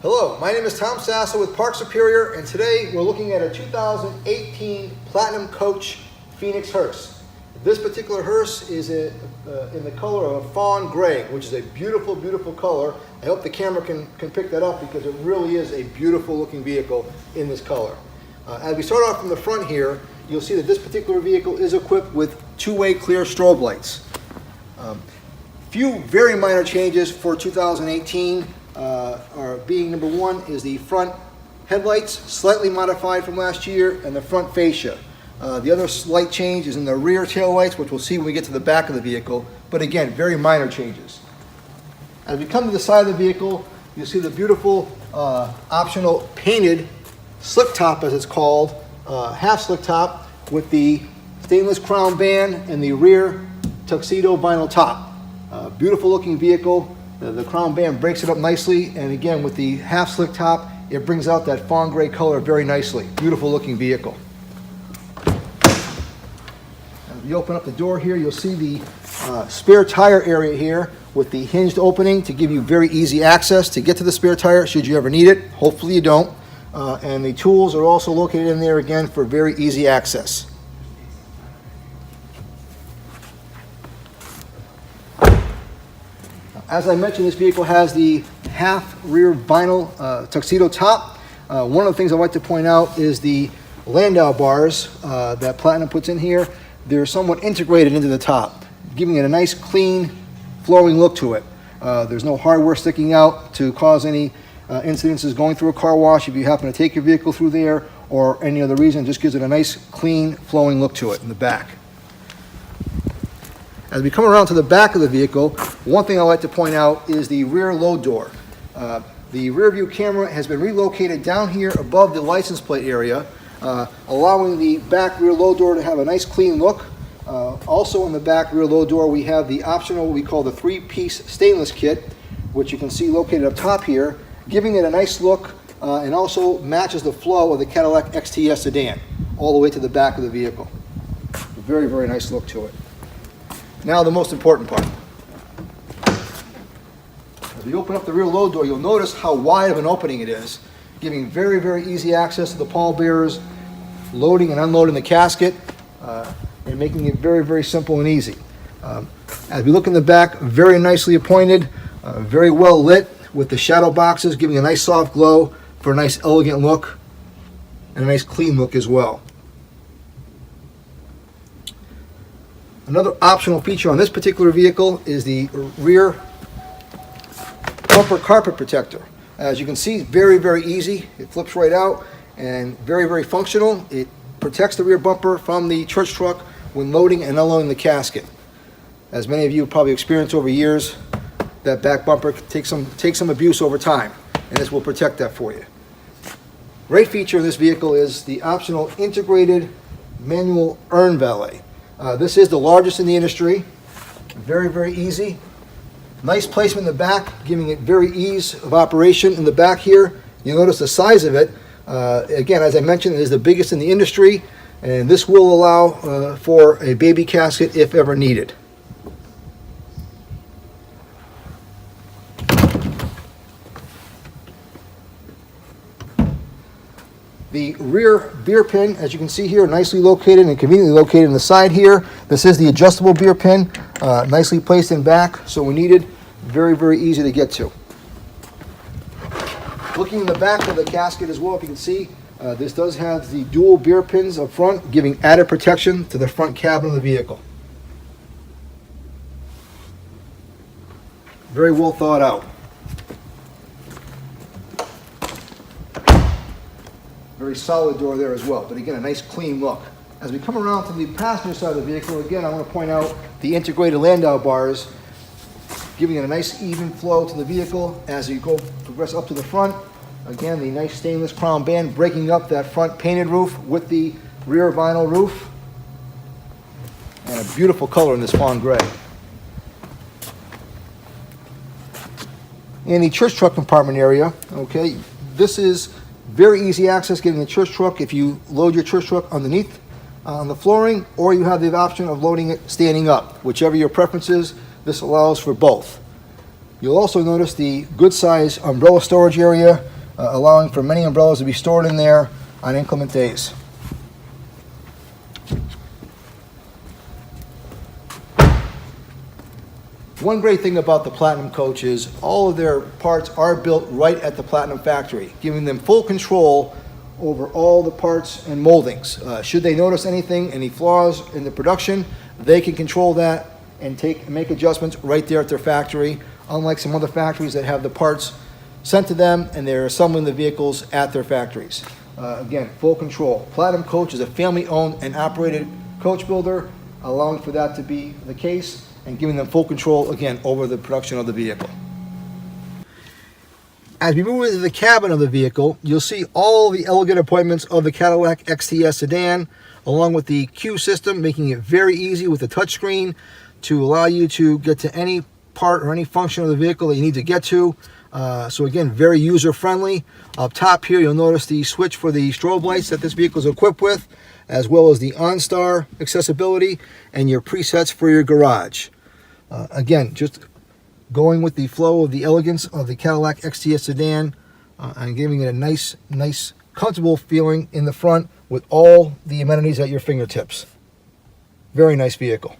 Hello, my name is Tom Sasso with Park Superior, and today we're looking at a 2018 Platinum Coach Phoenix hearse. This particular hearse is in the color of Fawn Gray, which is a beautiful, beautiful color. I hope the camera can pick that up because it really is a beautiful looking vehicle in this color. As we start off from the front here, you'll see that this particular vehicle is equipped with two-way clear strobe lights. Few very minor changes for 2018. Are being number one is the front headlights, slightly modified from last year, and the front fascia. The other slight change is in the rear tail lights, which we'll see when we get to the back of the vehicle, but again, very minor changes. As we come to the side of the vehicle, you'll see the beautiful optional painted slick top, as it's called, half slick top with the stainless crown band and the rear tuxedo vinyl top. Beautiful looking vehicle. The crown band breaks it up nicely, and again with the half slick top it brings out that fawn gray color very nicely. Beautiful looking vehicle. As we open up the door here, you'll see the spare tire area here with the hinged opening to give you very easy access to get to the spare tire should you ever need it. Hopefully you don't. And the tools are also located in there again for very easy access. As I mentioned, this vehicle has the half rear vinyl tuxedo top. One of the things I'd like to point out is the landau bars that Platinum puts in here. They're somewhat integrated into the top, giving it a nice clean flowing look to it. There's no hardware sticking out to cause any incidences going through a car wash if you happen to take your vehicle through there or any other reason. It just gives it a nice clean flowing look to it in the back. As we come around to the back of the vehicle, one thing I like to point out is the rear load door. The rear view camera has been relocated down here above the license plate area, allowing the back rear load door to have a nice clean look. Also in the back rear load door we have the optional, what we call the three-piece stainless kit, which you can see located up top here, giving it a nice look and also matches the flow of the Cadillac XTS sedan all the way to the back of the vehicle. A very, very nice look to it. Now the most important part. As we open up the rear load door, you'll notice how wide of an opening it is, giving very, very easy access to the pallbearers, loading and unloading the casket, and making it very, very simple and easy. As we look in the back, very nicely appointed, very well lit with the shadow boxes, giving a nice soft glow for a nice elegant look and a nice clean look as well. Another optional feature on this particular vehicle is the rear bumper carpet protector. As you can see, very, very easy. It flips right out and very, very functional. It protects the rear bumper from the church truck when loading and unloading the casket. As many of you have probably experienced over years, that back bumper takes some abuse over time, and this will protect that for you. Great feature of this vehicle is the optional integrated manual urn valet. This is the largest in the industry. Very, very easy. Nice placement in the back, giving it very ease of operation in the back here. You'll notice the size of it. Again, as I mentioned, it is the biggest in the industry, and this will allow for a baby casket if ever needed. The rear beer pin, as you can see here, nicely located and conveniently located in the side here. This is the adjustable beer pin, nicely placed in back, so when needed, very, very easy to get to. Looking in the back of the casket as well, if you can see, this does have the dual beer pins up front, giving added protection to the front cabin of the vehicle. Very well thought out. Very solid door there as well, but again, a nice clean look. As we come around to the passenger side of the vehicle, again, I want to point out the integrated landau bars, giving it a nice even flow to the vehicle as you progress up to the front. Again, the nice stainless crown band breaking up that front painted roof with the rear vinyl roof. And a beautiful color in this fawn gray. In the church truck compartment area, okay, this is very easy access getting the church truck if you load your church truck underneath on the flooring, or you have the option of loading it standing up. Whichever your preference is, this allows for both. You'll also notice the good size umbrella storage area, allowing for many umbrellas to be stored in there on inclement days. One great thing about the Platinum Coach is all of their parts are built right at the Platinum factory, giving them full control over all the parts and moldings. Should they notice anything, any flaws in the production, they can control that and make adjustments right there at their factory, unlike some other factories that have the parts sent to them and they're assembling the vehicles at their factories. Again, full control. Platinum Coach is a family-owned and operated coach builder, allowing for that to be the case and giving them full control, again, over the production of the vehicle. As we move into the cabin of the vehicle, you'll see all the elegant appointments of the Cadillac XTS sedan, along with the Q system, making it very easy with the touchscreen to allow you to get to any part or any function of the vehicle that you need to get to. So again, very user-friendly. Up top here, you'll notice the switch for the strobe lights that this vehicle is equipped with, as well as the OnStar accessibility and your presets for your garage. Again, just going with the flow of the elegance of the Cadillac XTS sedan and giving it a nice, comfortable feeling in the front with all the amenities at your fingertips. Very nice vehicle.